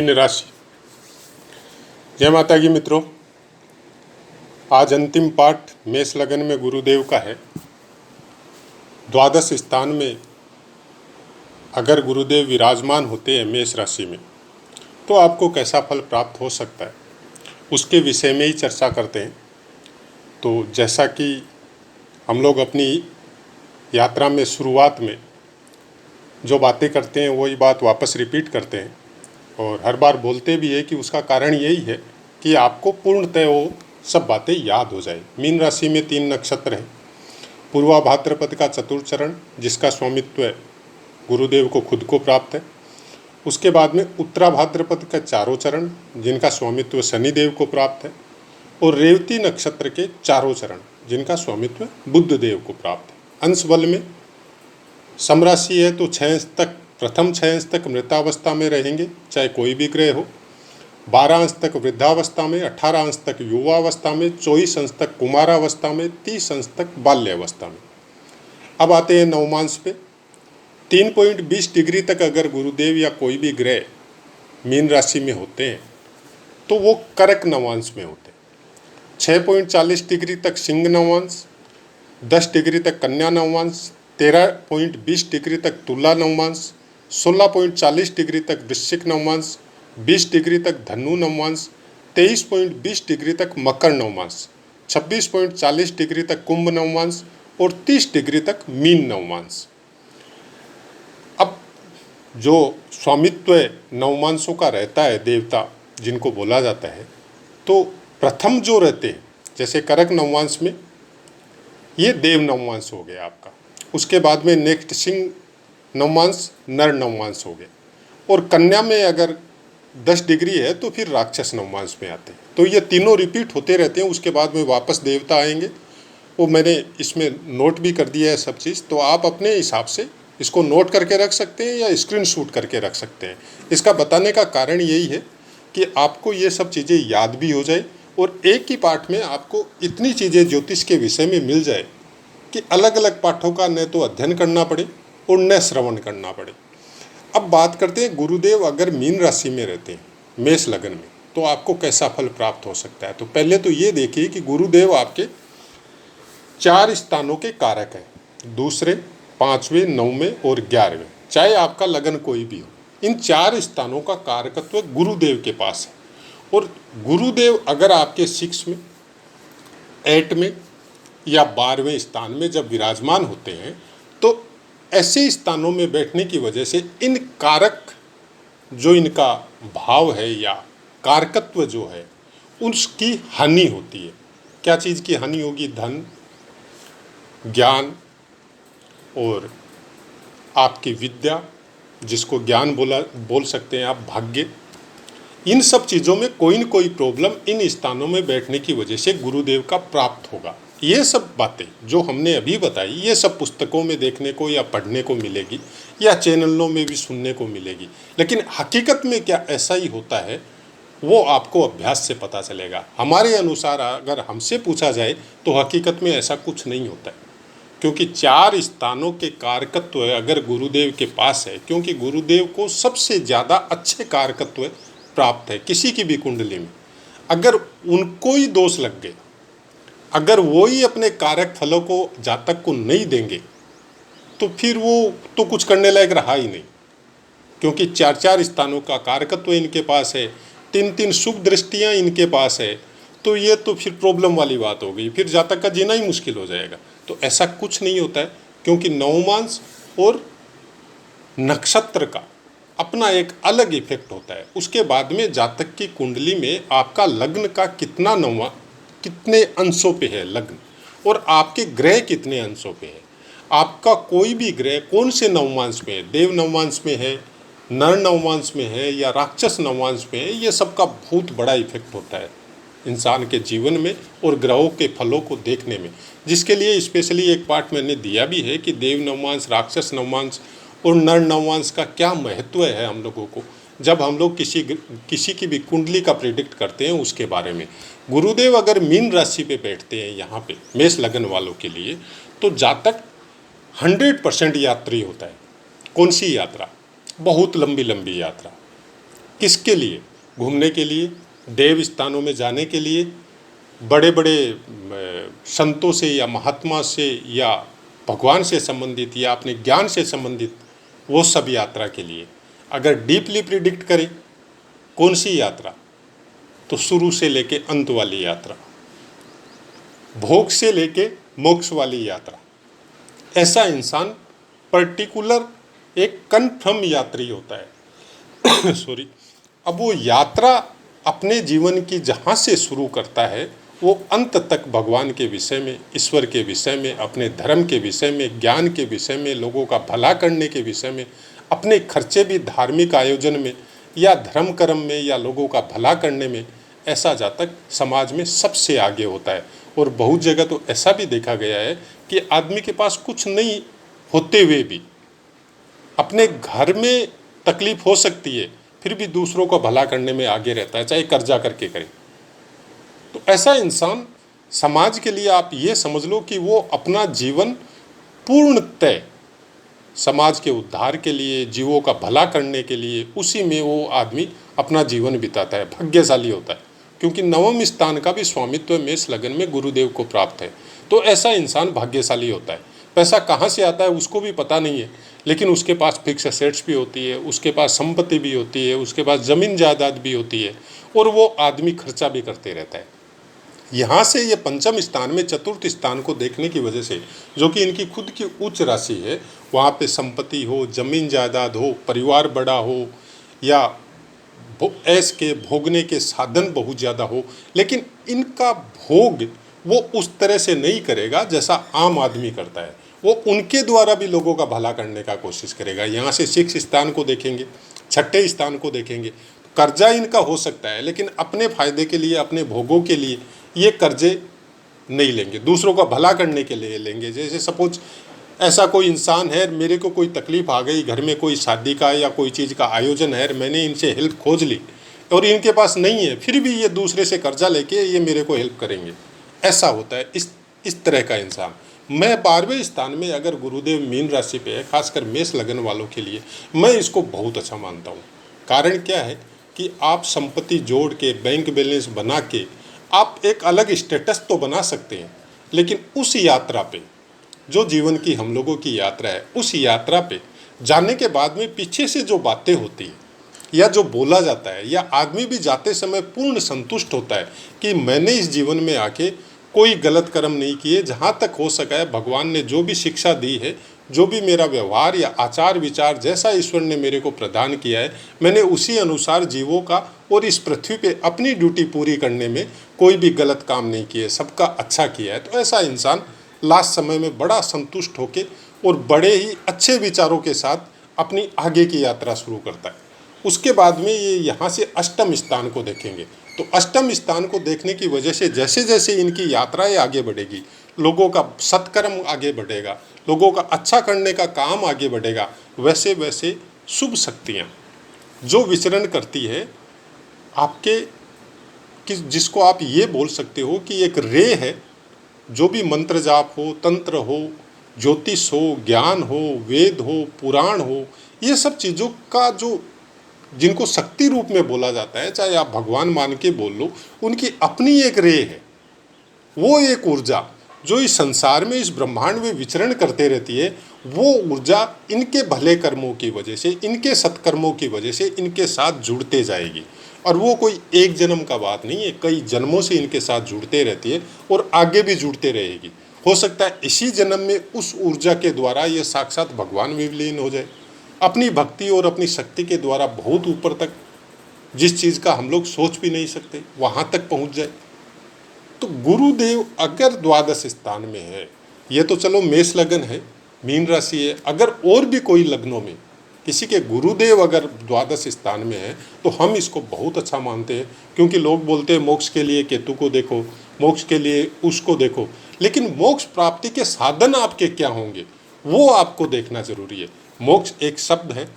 Mean राशि। जय माता की मित्रों, आज अंतिम पाठ मेष लगन में गुरुदेव का है। द्वादश स्थान में अगर गुरुदेव विराजमान होते हैं मेष राशि में तो आपको कैसा फल प्राप्त हो सकता है, उसके विषय में ही चर्चा करते हैं। तो जैसा कि हम लोग अपनी यात्रा में शुरुआत में जो बातें करते हैं वही बात वापस रिपीट करते हैं और हर बार बोलते भी है कि उसका कारण यही है कि आपको पूर्णतः वो सब बातें याद हो जाए। मीन राशि में 3 नक्षत्र हैं। पूर्वा भाद्रपद का चतुर्थ चरण जिसका स्वामित्व गुरुदेव को खुद को प्राप्त है। उसके बाद में उत्तरा भाद्रपद का चारों चरण जिनका स्वामित्व शनिदेव को प्राप्त है और रेवती नक्षत्र के चारों चरण जिनका स्वामित्व बुध देव को प्राप्त है। अंश बल में समराशि है तो 6 अंश तक, प्रथम 6 अंश तक मृतावस्था में रहेंगे चाहे कोई भी ग्रह हो, 12 अंश तक वृद्धावस्था में, 18 अंश तक युवावस्था में, 24 अंश तक कुमारावस्था में, 30 अंश तक बाल्यावस्था में। अब आते हैं नवमांश पे। 3.20 डिग्री तक अगर गुरुदेव या कोई भी ग्रह मीन राशि में होते हैं तो वो कर्क नवांश में होते हैं। 6.40 डिग्री तक सिंह नवांश, 10 डिग्री तक कन्या नवांश, 13.20 डिग्री तक तुला नवमांश, 16.40 डिग्री तक वृश्चिक नवमांश, 20 डिग्री तक धनु नवमांश, 23.20 डिग्री तक मकर नवमांश, 26.40 डिग्री तक कुंभ नवमांश और 30 डिग्री तक मीन नवमांश। अब जो स्वामित्व नवमांशों का रहता है देवता जिनको बोला जाता है, तो प्रथम जो रहते हैं जैसे कर्क नवमांश में ये देव नवमांश हो गया आपका। उसके बाद में नेक्स्ट सिंह नवमांश नर नवमांश हो गए और कन्या में अगर 10 डिग्री है तो फिर राक्षस नवमांश में आते हैं। तो ये तीनों रिपीट होते रहते हैं। उसके बाद में वापस देवता आएंगे, वो मैंने इसमें नोट भी कर दिया है सब चीज़, तो आप अपने हिसाब से इसको नोट करके रख सकते हैं या स्क्रीनशॉट करके रख सकते हैं। इसका बताने का कारण यही है कि आपको ये सब चीज़ें याद भी हो जाए और एक ही पाठ में आपको इतनी चीज़ें ज्योतिष के विषय में मिल जाए कि अलग अलग पाठों का न तो अध्ययन करना पड़े और न श्रवण करना पड़े। अब बात करते हैं गुरुदेव अगर मीन राशि में रहते हैं मेष लगन में तो आपको कैसा फल प्राप्त हो सकता है। तो पहले तो ये देखिए कि गुरुदेव आपके 4 स्थानों के कारक हैं, दूसरे, 5वें, 9वें और 11वें, चाहे आपका लगन कोई भी हो। इन 4 स्थानों का कारकत्व गुरुदेव के पास है और गुरुदेव अगर आपके 6 में, 8 में या 12वें स्थान में जब विराजमान होते हैं तो ऐसे स्थानों में बैठने की वजह से इन कारक जो इनका भाव है या कारकत्व जो है उसकी हानि होती है। क्या चीज़ की हानि होगी? धन, ज्ञान और आपकी विद्या, जिसको ज्ञान बोल सकते हैं आप, भाग्य। इन सब चीज़ों में कोई न कोई प्रॉब्लम इन स्थानों में बैठने की वजह से गुरुदेव का प्राप्त होगा। ये सब बातें जो हमने अभी बताई ये सब पुस्तकों में देखने को या पढ़ने को मिलेगी या चैनलों में भी सुनने को मिलेगी, लेकिन हकीकत में क्या ऐसा ही होता है वो आपको अभ्यास से पता चलेगा। हमारे अनुसार अगर हमसे पूछा जाए तो हकीकत में ऐसा कुछ नहीं होता है, क्योंकि 4 स्थानों के कारकत्व अगर गुरुदेव के पास है, क्योंकि गुरुदेव को सबसे ज़्यादा अच्छे कारकत्व प्राप्त है किसी की भी कुंडली में। अगर उनको ही दोष लग गए, अगर वो ही अपने कारक फलों को जातक को नहीं देंगे तो फिर वो तो कुछ करने लायक रहा ही नहीं, क्योंकि 4 स्थानों का कारकत्व इनके पास है, 3 शुभ दृष्टियां इनके पास है। तो ये तो फिर प्रॉब्लम वाली बात हो गई, फिर जातक का जीना ही मुश्किल हो जाएगा। तो ऐसा कुछ नहीं होता है, क्योंकि नवमांश और नक्षत्र का अपना एक अलग इफेक्ट होता है। उसके बाद में जातक की कुंडली में आपका लग्न का कितने अंशों पे है लग्न और आपके ग्रह कितने अंशों पे है। आपका कोई भी ग्रह कौन से नवमांश में है, देव नवमांश में है, नर नवमांश में है या राक्षस नवमांश में है, ये सब का बहुत बड़ा इफेक्ट होता है इंसान के जीवन में और ग्रहों के फलों को देखने में, जिसके लिए स्पेशली एक पार्ट मैंने दिया भी है कि देव नवमांश, राक्षस नवमांश और नर नवमांश का क्या महत्व है हम लोगों को जब हम लोग किसी की भी कुंडली का प्रेडिक्ट करते हैं उसके बारे में। गुरुदेव अगर मीन राशि पे बैठते हैं यहाँ पे मेष लगन वालों के लिए, तो जातक 100% यात्री होता है। कौन सी यात्रा? बहुत लंबी लंबी यात्रा। किसके लिए? घूमने के लिए, देव स्थानों में जाने के लिए, बड़े बड़े संतों से या महात्मा से या भगवान से संबंधित या अपने ज्ञान से संबंधित वो सब यात्रा के लिए। अगर डीपली प्रिडिक्ट करें कौन सी यात्रा, तो शुरू से लेके अंत वाली यात्रा, भोग से लेके मोक्ष वाली यात्रा। ऐसा इंसान पर्टिकुलर एक कन्फर्म यात्री होता है। सॉरी। अब वो यात्रा अपने जीवन की जहाँ से शुरू करता है वो अंत तक भगवान के विषय में, ईश्वर के विषय में, अपने धर्म के विषय में, ज्ञान के विषय में, लोगों का भला करने के विषय में, अपने खर्चे भी धार्मिक आयोजन में या धर्म कर्म में या लोगों का भला करने में, ऐसा जातक समाज में सबसे आगे होता है। और बहुत जगह तो ऐसा भी देखा गया है कि आदमी के पास कुछ नहीं होते हुए भी, अपने घर में तकलीफ हो सकती है फिर भी दूसरों को भला करने में आगे रहता है, चाहे कर्जा करके करे। तो ऐसा इंसान समाज के लिए आप ये समझ लो कि वो अपना जीवन पूर्णतः समाज के उद्धार के लिए, जीवों का भला करने के लिए, उसी में वो आदमी अपना जीवन बिताता है, भाग्यशाली होता है। क्योंकि नवम स्थान का भी स्वामित्व मेष लगन में गुरुदेव को प्राप्त है। तो ऐसा इंसान भाग्यशाली होता है। पैसा कहाँ से आता है उसको भी पता नहीं है, लेकिन उसके पास फिक्स एसेट्स भी होती है, उसके पास संपत्ति भी होती है, उसके पास ज़मीन जायदाद भी होती है, और वो आदमी खर्चा भी करते रहता है। यहाँ से ये पंचम स्थान में चतुर्थ स्थान को देखने की वजह से, जो कि इनकी खुद की उच्च राशि है, वहाँ पे संपत्ति हो, जमीन जायदाद हो, परिवार बड़ा हो, या ऐश के भोगने के साधन बहुत ज़्यादा हो, लेकिन इनका भोग वो उस तरह से नहीं करेगा जैसा आम आदमी करता है। वो उनके द्वारा भी लोगों का भला करने का कोशिश करेगा। यहाँ से सिक्स स्थान को देखेंगे, छठे स्थान को देखेंगे, कर्जा इनका हो सकता है, लेकिन अपने फायदे के लिए, अपने भोगों के लिए ये कर्जे नहीं लेंगे, दूसरों का भला करने के लिए लेंगे। जैसे सपोज ऐसा कोई इंसान है, मेरे को कोई तकलीफ आ गई, घर में कोई शादी का या कोई चीज़ का आयोजन है, मैंने इनसे हेल्प खोज ली और इनके पास नहीं है, फिर भी ये दूसरे से कर्जा लेके ये मेरे को हेल्प करेंगे। ऐसा होता है इस तरह का इंसान। मैं 12वें स्थान में अगर गुरुदेव मीन राशि पे है, खासकर मेष लगन वालों के लिए मैं इसको बहुत अच्छा मानता हूँ। कारण क्या है कि आप संपत्ति जोड़ के, बैंक बैलेंस बना के आप एक अलग स्टेटस तो बना सकते हैं, लेकिन उस यात्रा पे, जो जीवन की हम लोगों की यात्रा है, उस यात्रा पे जाने के बाद में पीछे से जो बातें होती हैं या जो बोला जाता है, या आदमी भी जाते समय पूर्ण संतुष्ट होता है कि मैंने इस जीवन में आके कोई गलत कर्म नहीं किए, जहाँ तक हो सका है भगवान ने जो भी शिक्षा दी है, जो भी मेरा व्यवहार या आचार विचार जैसा ईश्वर ने मेरे को प्रदान किया है, मैंने उसी अनुसार जीवों का और इस पृथ्वी पे अपनी ड्यूटी पूरी करने में कोई भी गलत काम नहीं किए, सबका अच्छा किया है। तो ऐसा इंसान लास्ट समय में बड़ा संतुष्ट होके और बड़े ही अच्छे विचारों के साथ अपनी आगे की यात्रा शुरू करता है। उसके बाद में ये यहाँ से अष्टम स्थान को देखेंगे, तो अष्टम स्थान को देखने की वजह से जैसे जैसे इनकी यात्राएं आगे बढ़ेगी, लोगों का सत्कर्म आगे बढ़ेगा, लोगों का अच्छा करने का काम आगे बढ़ेगा, वैसे वैसे शुभ शक्तियाँ जो विचरण करती है आपके, कि जिसको आप ये बोल सकते हो कि एक रे है, जो भी मंत्र जाप हो, तंत्र हो, ज्योतिष हो, ज्ञान हो, वेद हो, पुराण हो, ये सब चीज़ों का जो, जिनको शक्ति रूप में बोला जाता है, चाहे आप भगवान मान के बोल लो, उनकी अपनी एक रे है। वो एक ऊर्जा जो इस संसार में, इस ब्रह्मांड में विचरण करते रहती है, वो ऊर्जा इनके भले कर्मों की वजह से, इनके सत्कर्मों की वजह से इनके साथ जुड़ते जाएगी। और वो कोई एक जन्म का बात नहीं है, कई जन्मों से इनके साथ जुड़ते रहती है और आगे भी जुड़ते रहेगी। हो सकता है इसी जन्म में उस ऊर्जा के द्वारा ये साक्षात भगवान में विलीन हो जाए, अपनी भक्ति और अपनी शक्ति के द्वारा बहुत ऊपर तक, जिस चीज़ का हम लोग सोच भी नहीं सकते, वहाँ तक पहुँच जाए। तो गुरुदेव अगर द्वादश स्थान में है, ये तो चलो मेष लगन है, मीन राशि है, अगर और भी कोई लग्नों में किसी के गुरुदेव अगर द्वादश स्थान में है तो हम इसको बहुत अच्छा मानते हैं। क्योंकि लोग बोलते हैं मोक्ष के लिए केतु को देखो, मोक्ष के लिए उसको देखो, लेकिन मोक्ष प्राप्ति के साधन आपके क्या होंगे वो आपको देखना जरूरी है। मोक्ष एक शब्द है,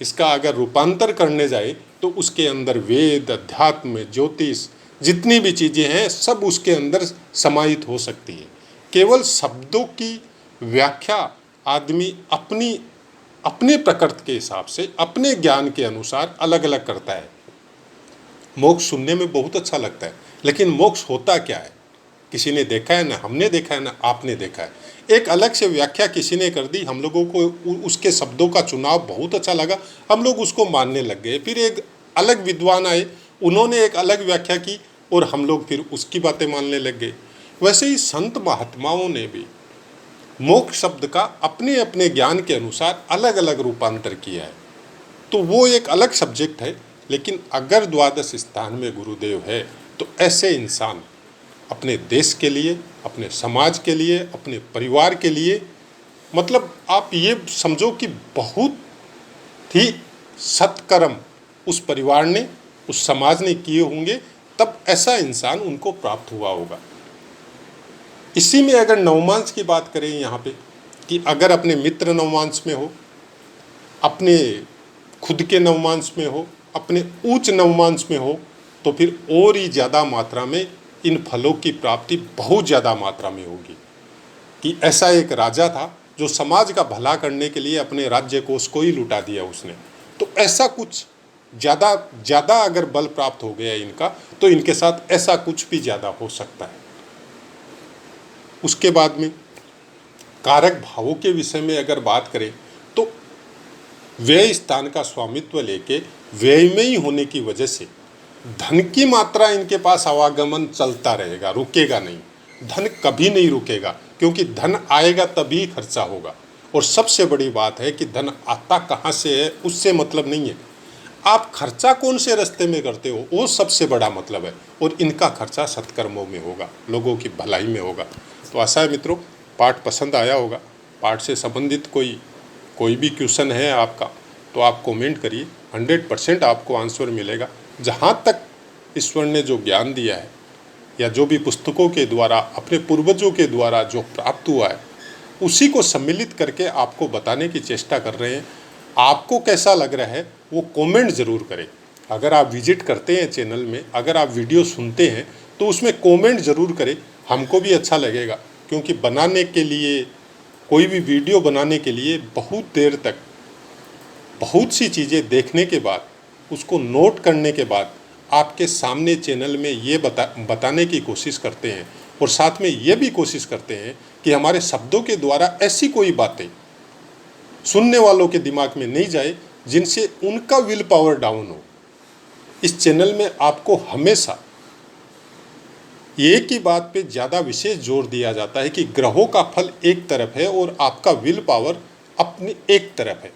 इसका अगर रूपांतर करने जाए तो उसके अंदर वेद, अध्यात्म, ज्योतिष, जितनी भी चीज़ें हैं सब उसके अंदर समाहित हो सकती है। केवल शब्दों की व्याख्या आदमी अपने प्रकृति के हिसाब से, अपने ज्ञान के अनुसार अलग अलग करता है। मोक्ष सुनने में बहुत अच्छा लगता है, लेकिन मोक्ष होता क्या है? किसी ने देखा है? ना हमने देखा है, ना आपने देखा है। एक अलग से व्याख्या किसी ने कर दी, हम लोगों को उसके शब्दों का चुनाव बहुत अच्छा लगा, हम लोग उसको मानने लग गए। फिर एक अलग विद्वान आए, उन्होंने एक अलग व्याख्या की और हम लोग फिर उसकी बातें मानने लग गए। वैसे ही संत महात्माओं ने भी मोक्ष शब्द का अपने अपने ज्ञान के अनुसार अलग अलग रूपांतर किया है, तो वो एक अलग सब्जेक्ट है। लेकिन अगर द्वादश स्थान में गुरुदेव है तो ऐसे इंसान अपने देश के लिए, अपने समाज के लिए, अपने परिवार के लिए, मतलब आप ये समझो कि बहुत ही सत्कर्म उस परिवार ने, उस समाज ने किए होंगे, तब ऐसा इंसान उनको प्राप्त हुआ होगा। इसी में अगर नवमांस की बात करें यहाँ पे, कि अगर अपने मित्र नवमांस में हो, अपने खुद के नवमांस में हो, अपने उच्च नवमांस में हो, तो फिर और ही ज़्यादा मात्रा में इन फलों की प्राप्ति बहुत ज़्यादा मात्रा में होगी। कि ऐसा एक राजा था जो समाज का भला करने के लिए अपने राज्य कोष को ही लुटा दिया उसने, तो ऐसा कुछ ज़्यादा अगर बल प्राप्त हो गया इनका, तो इनके साथ ऐसा कुछ भी ज़्यादा हो सकता है। उसके बाद में कारक भावों के विषय में अगर बात करें तो व्यय स्थान का स्वामित्व लेके व्यय में ही होने की वजह से धन की मात्रा इनके पास आवागमन चलता रहेगा, रुकेगा नहीं। धन कभी नहीं रुकेगा, क्योंकि धन आएगा तभी खर्चा होगा। और सबसे बड़ी बात है कि धन आता कहाँ से है उससे मतलब नहीं है, आप खर्चा कौन से रास्ते में करते हो वो सबसे बड़ा मतलब है। और इनका खर्चा सत्कर्मों में होगा, लोगों की भलाई में होगा। तो आशा है मित्रों पाठ पसंद आया होगा। पाठ से संबंधित कोई भी क्वेश्चन है आपका तो आप कमेंट करिए, 100% आपको आंसर मिलेगा। जहाँ तक ईश्वर ने जो ज्ञान दिया है या जो भी पुस्तकों के द्वारा, अपने पूर्वजों के द्वारा जो प्राप्त हुआ है, उसी को सम्मिलित करके आपको बताने की चेष्टा कर रहे हैं। आपको कैसा लग रहा है वो कमेंट ज़रूर करें। अगर आप विजिट करते हैं चैनल में, अगर आप वीडियो सुनते हैं तो उसमें कमेंट ज़रूर करें, हमको भी अच्छा लगेगा। क्योंकि बनाने के लिए, कोई भी वीडियो बनाने के लिए बहुत देर तक बहुत सी चीज़ें देखने के बाद, उसको नोट करने के बाद आपके सामने चैनल में ये बताने की कोशिश करते हैं। और साथ में ये भी कोशिश करते हैं कि हमारे शब्दों के द्वारा ऐसी कोई बातें सुनने वालों के दिमाग में नहीं जाए जिनसे उनका विल पावर डाउन हो। इस चैनल में आपको हमेशा एक ही बात पे ज़्यादा विशेष जोर दिया जाता है कि ग्रहों का फल एक तरफ है और आपका विल पावर अपनी एक तरफ है।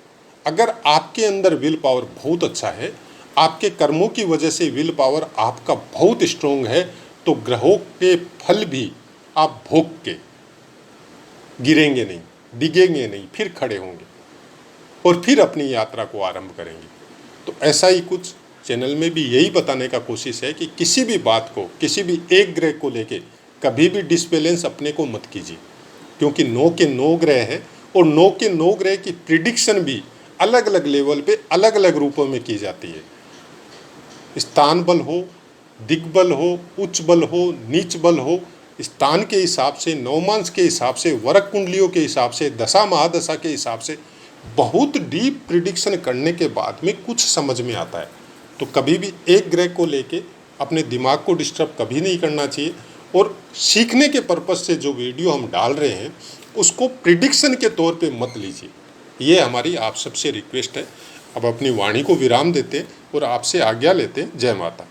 अगर आपके अंदर विल पावर बहुत अच्छा है, आपके कर्मों की वजह से विल पावर आपका बहुत स्ट्रोंग है, तो ग्रहों के फल भी आप भोग के गिरेंगे नहीं, डिगेंगे नहीं, फिर खड़े होंगे और फिर अपनी यात्रा को आरंभ करेंगे। तो ऐसा ही कुछ चैनल में भी यही बताने का कोशिश है कि किसी भी बात को, किसी भी एक ग्रह को लेके कभी भी डिसबैलेंस अपने को मत कीजिए। क्योंकि 9 के 9 ग्रह हैं और 9 के 9 ग्रह की प्रिडिक्शन भी अलग अलग लेवल पे अलग अलग रूपों में की जाती है। स्थान बल हो, दिग्बल हो, उच्च बल हो, नीच बल हो, स्थान के हिसाब से, नवमांश के हिसाब से, वरक कुंडलियों के हिसाब से, दशा महादशा के हिसाब से बहुत डीप प्रिडिक्शन करने के बाद में कुछ समझ में आता है। तो कभी भी एक ग्रह को लेके अपने दिमाग को डिस्टर्ब कभी नहीं करना चाहिए। और सीखने के पर्पज़ से जो वीडियो हम डाल रहे हैं उसको प्रिडिक्शन के तौर पे मत लीजिए। ये हमारी आप सबसे रिक्वेस्ट है। अब अपनी वाणी को विराम देते और आपसे आज्ञा लेते। जय माता।